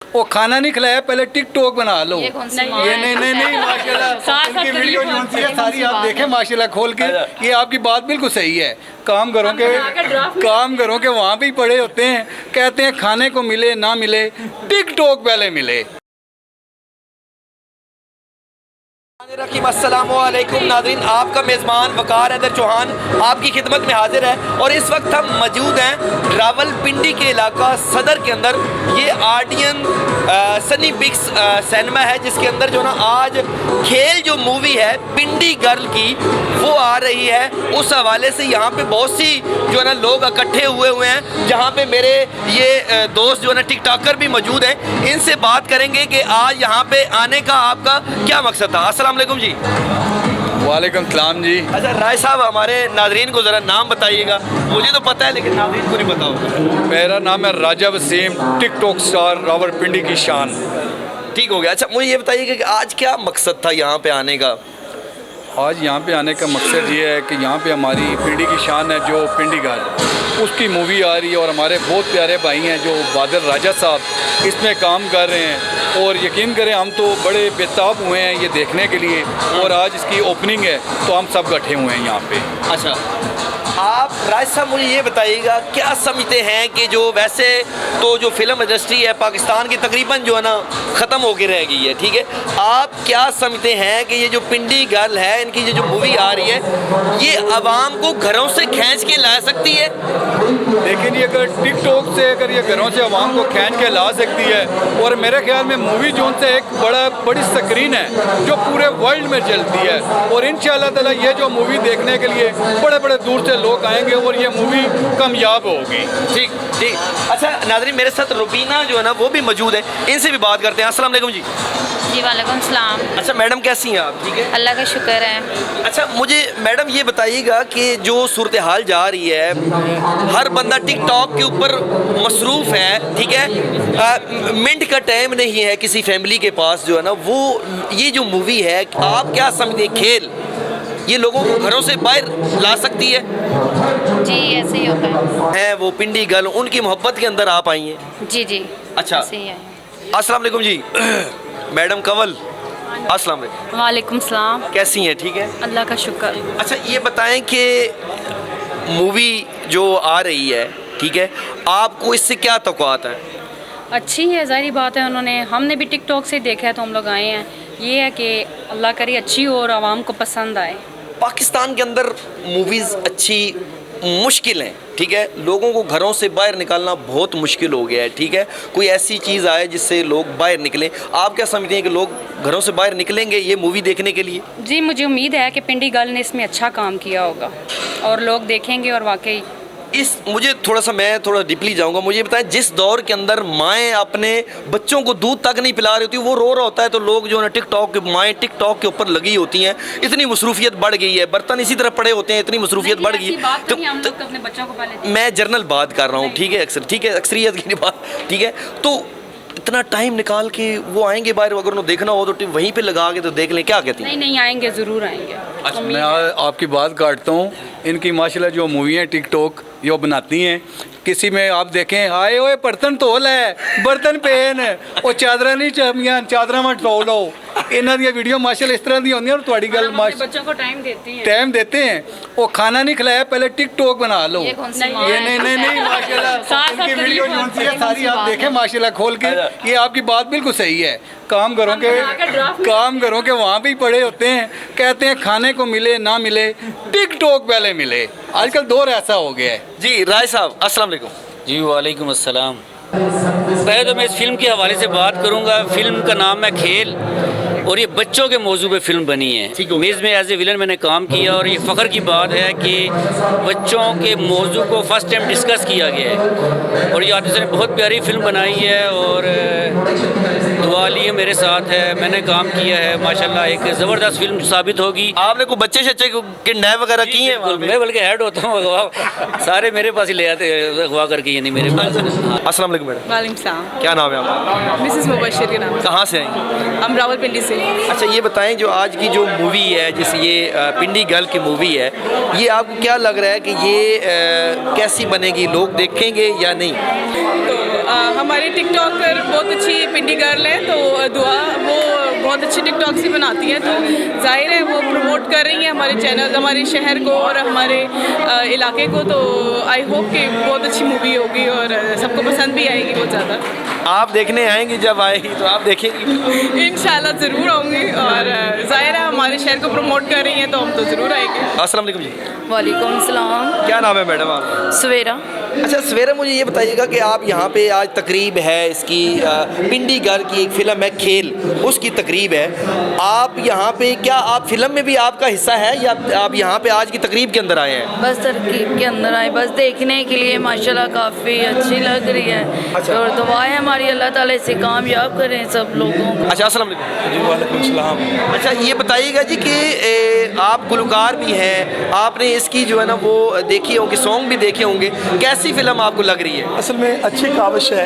वो खाना नहीं खिलाया, पहले टिकटॉक बना लो। ये कौन सी ये माँ है? नहीं माशाल्लाह इनकी वीडियो जो सी है सारी आप देखें माशाल्लाह खोल के। ये आपकी बात बिल्कुल सही है। काम घरों के वहाँ भी पड़े होते हैं, कहते हैं खाने को मिले ना मिले, टिकटॉक पहले मिले। अस्सलामुअलैकुम नाज़रीन, आपका मेज़बान वकार हैदर चौहान आपकी खिदमत में हाजिर है। और इस वक्त हम मौजूद हैं रावलपिंडी के इलाका सदर के अंदर। ये आर्डियन सनी बिग्स सिनेमा है, जिसके अंदर जो ना आज खेल जो मूवी है पिंडी गर्ल की वो आ रही है। उस हवाले से यहाँ पे बहुत सी जो है ना लोग इकट्ठे हुए हैं, जहाँ पे मेरे ये दोस्त जो है ना टिकटॉकर भी मौजूद हैं। इनसे बात करेंगे कि आज यहाँ पे आने का आपका क्या मकसद था। अस्सलाम वालेकुम जी। वालेकुम सलाम जी। अच्छा राय साहब, हमारे नाजरीन को ज़रा नाम बताइएगा। मुझे तो पता है लेकिन नाजरीन को नहीं पता होगा। मेरा नाम है राजा वसीम, टिकटॉक स्टार, रावलपिंडी की शान। ठीक हो गया। अच्छा मुझे ये बताइएगा कि आज क्या मकसद था यहाँ पे आने का। आज यहाँ पे आने का मकसद ये है कि यहाँ पे हमारी पिंडी की शान है जो पिंडी गर्ल, उसकी मूवी आ रही है। और हमारे बहुत प्यारे भाई हैं जो बादल राजा साहब इसमें काम कर रहे हैं। और यकीन करें हम तो बड़े बेताब हुए हैं ये देखने के लिए। और आज इसकी ओपनिंग है तो हम सब इकट्ठे हुए हैं यहाँ पे। अच्छा आप राज साहब मुझे ये बताइएगा, क्या समझते हैं कि जो वैसे तो जो फिल्म इंडस्ट्री है पाकिस्तान की तकरीबन जो है ना ख़त्म होकर रह गई है, ठीक है, आप क्या समझते हैं कि ये जो पिंडी गर्ल है इनकी ये जो मूवी आ रही है ये आवाम को घरों से खींच के ला सकती है? लेकिन ये अगर टिकटॉक से अगर ये घरों से आवाम को खींच के ला सकती है, और मेरे ख्याल में मूवी जो से एक बड़ी स्क्रीन है जो पूरे वर्ल्ड में चलती है। और इंशाअल्लाह ताला ये जो मूवी देखने के लिए बड़े बड़े दूर से लोग आएंगे और ये मूवी कामयाब होगी। ठीक ठीक। अच्छा नाज़रीन, मेरे साथ रुबीना जो है ना वो भी मौजूद है, इनसे भी बात करते हैं। अस्सलाम वालेकुम जी। जी वालेकुम सलाम। अच्छा मैडम कैसी हैं आप? ठीक है, अल्लाह का शुक्र है। अच्छा मुझे मैडम ये बताइएगा कि जो सूरत हाल जा रही है, हर बंदा टिकटॉक के ऊपर मसरूफ़ है, ठीक है, मिनट का टाइम नहीं है किसी फैमिली के पास जो है ना वो ये जो मूवी है आप क्या समझते हैं खेल ये लोगों को घरों से बाहर ला सकती है? जी ऐसे ही होता है वो पिंडी गर्ल, उनकी मोहब्बत के अंदर आप आई हैं। जी जी। अच्छा ऐसे ही है। अस्सलाम वालेकुम जी। मैडम कंवल, अस्सलाम वालेकुम। वालेकुम सलाम। कैसी हैं? ठीक है, अल्लाह का शुक्र। अच्छा ये बताएं कि मूवी जो आ रही है, ठीक है, आपको इससे क्या तवक्कुआत है? अच्छी है, ज़ाहिर बात है। हमने भी टिकटॉक से देखा है तो हम लोग आए हैं। ये है कि अल्लाह करे अच्छी हो और आवाम को पसंद आए। पाकिस्तान के अंदर मूवीज़ अच्छी मुश्किल हैं, ठीक है, लोगों को घरों से बाहर निकालना बहुत मुश्किल हो गया है, ठीक है, कोई ऐसी चीज़ आए जिससे लोग बाहर निकलें। आप क्या समझते हैं कि लोग घरों से बाहर निकलेंगे ये मूवी देखने के लिए? जी मुझे उम्मीद है कि पिंडी गर्ल ने इसमें अच्छा काम किया होगा और लोग देखेंगे। और वाकई मैं थोड़ा डीपली जाऊंगा। मुझे बताएं, जिस दौर के अंदर माएँ अपने बच्चों को दूध तक नहीं पिला रही होती, वो रो रहा होता है, तो लोग जो है ना माएँ टिकटॉक के ऊपर लगी होती हैं। इतनी मसरूफियत बढ़ गई है, बर्तन इसी तरह पड़े होते हैं, इतनी मसरूफियत बढ़ गई है। तो अपने बच्चों को पहले मैं जनरल बात कर रहा हूँ, ठीक है, ठीक है, अक्सरियत की बात, ठीक है। तो इतना टाइम निकाल के वो आएंगे बाहर, अगर उन्हें देखना हो तो वहीं पे लगा के तो देख लें, क्या कहती हैं? नहीं आएंगे, ज़रूर आएंगे। अच्छा, मैं आपकी बात काटता हूँ। इनकी माशाल्लाह जो मूवी है टिकटॉक ये बनाती हैं, किसी में आप देखें आए ओए बर्तन धो लै, बर्तन पेन वो चादरा नहीं चाहिए, चादरा में धो लो। इन्हों दी वीडियो माशाल्लाह इस तरह दी होंगी। और तुम्हारी गल बच्चों को टाइम देते हैं। वो खाना नहीं खिलाया, पहले टिकटॉक बना लो। ये कौन सी माँ ये है? नहीं माशाल्लाह इनकी वीडियो जो सी है सारी आप देखें माशाल्लाह खोल के। ये आपकी बात बिल्कुल सही है। काम घरों के वहाँ भी पड़े होते हैं, कहते हैं खाने को मिले ना मिले, टिकटॉक पहले मिले। आजकल दौर ऐसा हो गया है। जी राय साहब अस्सलाम वालेकुम। जी वालेकुम अस्सलाम। पहले तो मैं इस फिल्म के हवाले से बात करूंगा। फिल्म का नाम है खेल और ये बच्चों के मौजू पे फिल्म बनी है। मेज़ में एज ए विलन मैंने काम किया और ये फ़ख्र की बात है कि बच्चों के मौजू को फ़र्स्ट टाइम डिस्कस किया गया है। और ये आर्टिस्ट ने बहुत प्यारी फिल्म बनाई है। और दुआ लिए भाई मेरे साथ है, मैंने काम किया है माशाल्लाह, एक ज़बरदस्त फिल्म साबित होगी। आपने कोई बच्चे शच्चे किडनैप वगैरह किए हैं वहाँ पे? मैं बल्कि हेड होता हूँ अगवा, सारे मेरे पास ही ले आते हैं अगवा करके, यानी मेरे पास। अस्सलाम वालेकुम मैडम, वालेकुम सलाम। क्या नाम है आपका? मिसेस मुबशिर के नाम। कहाँ से आई? हम रावलपिंडी से। अच्छा ये बताएं, जो आज की जो मूवी है, जैसे ये पिंडी गर्ल की मूवी है, ये आपको क्या लग रहा है कि ये कैसी बनेगी, लोग देखेंगे या नहीं? तो हमारे टिकटॉकर बहुत अच्छी पिंडी गर्ल है, तो दुआ वो बहुत अच्छी टिकटॉक्स ही बनाती हैं, तो जाहिर है वो प्रमोट कर रही हैं हमारे चैनल, हमारे शहर को और हमारे इलाके को। तो आई होप कि बहुत अच्छी मूवी होगी और सबको पसंद भी आएगी बहुत ज़्यादा। आप देखने आएंगी, जब आएगी तो आप देखेंगी? इंशाल्लाह ज़रूर आऊँगी, और जाहिर है हमारे शहर को प्रमोट कर रही हैं तो हम तो ज़रूर आएंगे। अस्सलाम वालेकुम जी, वालेकुम सलाम। क्या नाम है मैडम आप? सवेरा। अच्छा सवेरे मुझे ये बताइएगा कि आप यहाँ पे आज तकरीब है इसकी, पिंडी गर्ल की एक फ़िल्म है खेल, उसकी तकरीब है, आप यहाँ पे क्या आप फिल्म में भी आपका हिस्सा है या आप यहाँ पे आज की तकरीब के अंदर आए हैं? बस तरकीब के अंदर आए, बस देखने के लिए। माशाल्लाह काफ़ी अच्छी लग रही है। अच्छा। और दुआ है हमारी अल्लाह ताला इसे कामयाब करें सब लोगों को। अच्छा अस्सलाम वालेकुम। जी वालेकुम सलाम। अच्छा ये बताइएगा जी कि आप गुलकार भी हैं, आपने इसकी जो है ना वो देखी होंगे, सॉन्ग भी देखे होंगे, कैसी फ़िल्म आपको लग रही है? असल में अच्छी काविश है,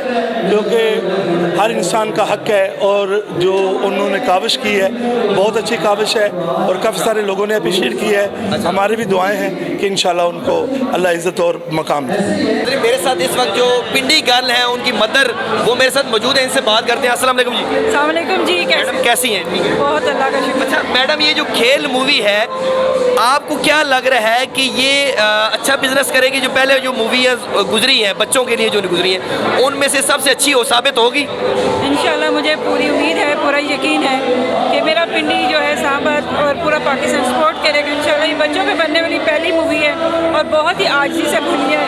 क्योंकि हर इंसान का हक है, और जो उन्होंने काविश की है बहुत अच्छी काविश है, और काफ़ी सारे लोगों ने अप्रिशिएट की है। हमारी भी दुआएं हैं कि इंशाल्लाह उनको अल्लाह इज़्ज़त और मकाम दे। मेरे साथ इस वक्त जो पिंडी गर्ल हैं उनकी मदर वो मेरे साथ मौजूद है, इनसे बात करते हैं। अस्सलाम वालेकुम जी। अस्सलाम वालेकुम जी, मैडम कैसी हैं? ठीक है। बहुत अल्लाह का शुक्र। अच्छा मैडम, ये जो खेल मूवी है आपको क्या लग रहा है कि ये अच्छा बिजनेस करेगी? जो पहले जो मूवीज गुजरी हैं बच्चों के लिए जो गुजरी हैं, उनमें से सबसे अच्छी वो साबित होगी? इंशाल्लाह मुझे पूरी उम्मीद है, पूरा यकीन है कि मेरा पिंडी जो है साहब और पूरा पाकिस्तान सपोर्ट करेगा इंशाल्लाह। ये बच्चों पे बनने वाली पहली मूवी है और बहुत ही आजिज़ी से बनी है।